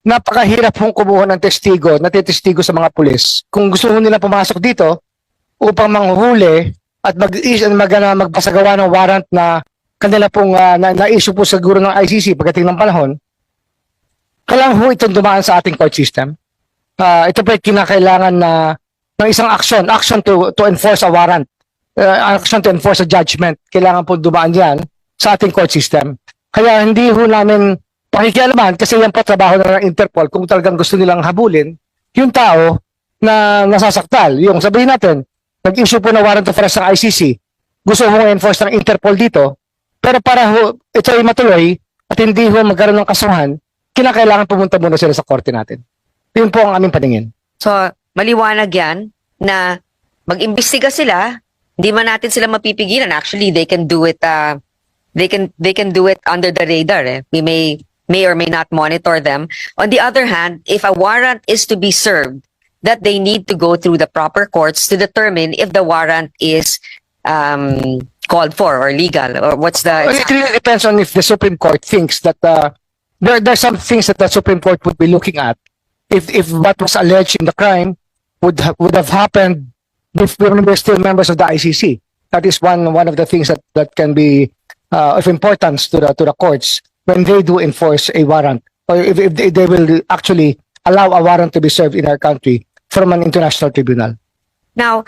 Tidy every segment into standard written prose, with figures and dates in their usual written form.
napakahirap hong kumuha ng testigo, natitestigo sa mga pulis. Kung gusto nila pumasok dito upang manghuhuli at magpasagawa ng warrant na kanila pong na-issue po siguro ng ICC pagdating ng panahon, kailangan ho itong dumaan sa ating court system. Ito po ay kinakailangan na ng isang action to enforce a warrant, action to enforce a judgment. Kailangan po dumaan yan sa ating court system. Kaya hindi ho namin pakikialaman kasi yan po trabaho na ng Interpol kung talagang gusto nilang habulin yung tao na nasasaktal. Yung sabihin natin, nag-issue po na warrant of arrest ng ICC, gusto ho enforce ng Interpol dito, pero para ho ito ay matuloy at hindi ho magkaroon ng kasuhan, kinakailangan pumunta muna sila sa korte natin. Yun po ang aming paningin. So, maliwanag yan na mag-imbestiga sila, hindi man natin sila mapipigilan. Actually, they can do it they can do it under the radar. We may or may not monitor them. On the other hand, if a warrant is to be served, that they need to go through the proper courts to determine if the warrant is called for or legal or what's the... Well, it really depends on if the Supreme Court thinks that there are some things that the Supreme Court would be looking at. If what was alleged in the crime would have happened if we were still members of the ICC. That is one of the things that can be of importance to the courts when they do enforce a warrant, or if they will actually allow a warrant to be served in our country from an international tribunal. Now,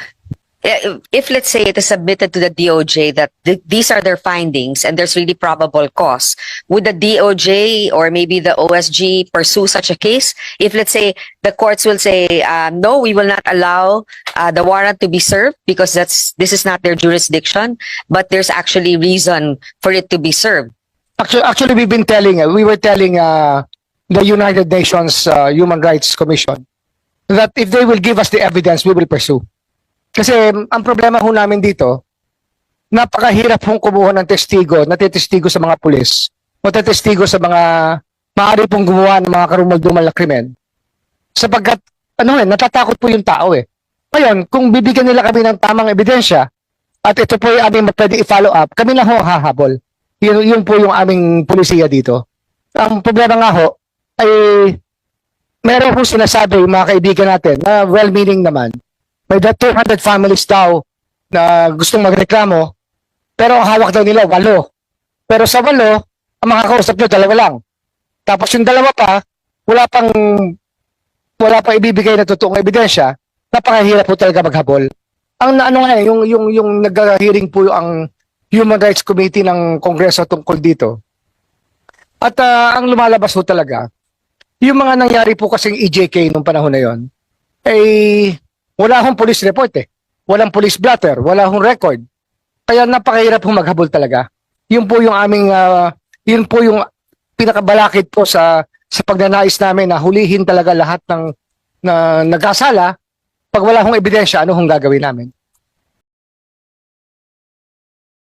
if let's say it is submitted to the DOJ that these are their findings and there's really probable cause, would the DOJ or maybe the OSG pursue such a case? If let's say the courts will say, no, we will not allow the warrant to be served because this is not their jurisdiction, but there's actually reason for it to be served. Actually, we were telling the United Nations Human Rights Commission that if they will give us the evidence, we will pursue. Kasi ang problema ho namin dito, napakahirap hong kumuha ng testigo, natitestigo sa mga pulis, o natitestigo sa mga maaari pong gumawa ng mga karumal-dumal na krimen. Sapagkat, natatakot po yung tao eh. Ngayon, kung bibigyan nila kami ng tamang ebidensya, at ito po yung aming pwede i-follow up, kami na ho hahabol. Yun po yung aming pulisiya dito. Ang problema nga ho, ay meron po sinasabi yung mga kaibigan natin na well-meaning naman, may 200 families daw na gustong magreklamo, pero ang hawak daw nila 8. Pero sa 8, ang makakausap nyo 2 lang. Tapos yung 2 pa, wala pang ibibigay na totoong ebidensya, napakahirap po talaga maghabol. Yung nag-hearing po ang Human Rights Committee ng Kongreso tungkol dito. At ang lumalabas po talaga, yung mga nangyari po kasing EJK nung panahon na yon, ay wala akong police report eh. Walang police blotter, wala akong record. Kaya napakahirap hong maghabol talaga. Yun po yung aming, yun po yung pinakabalakid po sa pagnanais namin na hulihin talaga lahat ng na nagkasala. Pag wala akong ebidensya, ano hong gagawin namin?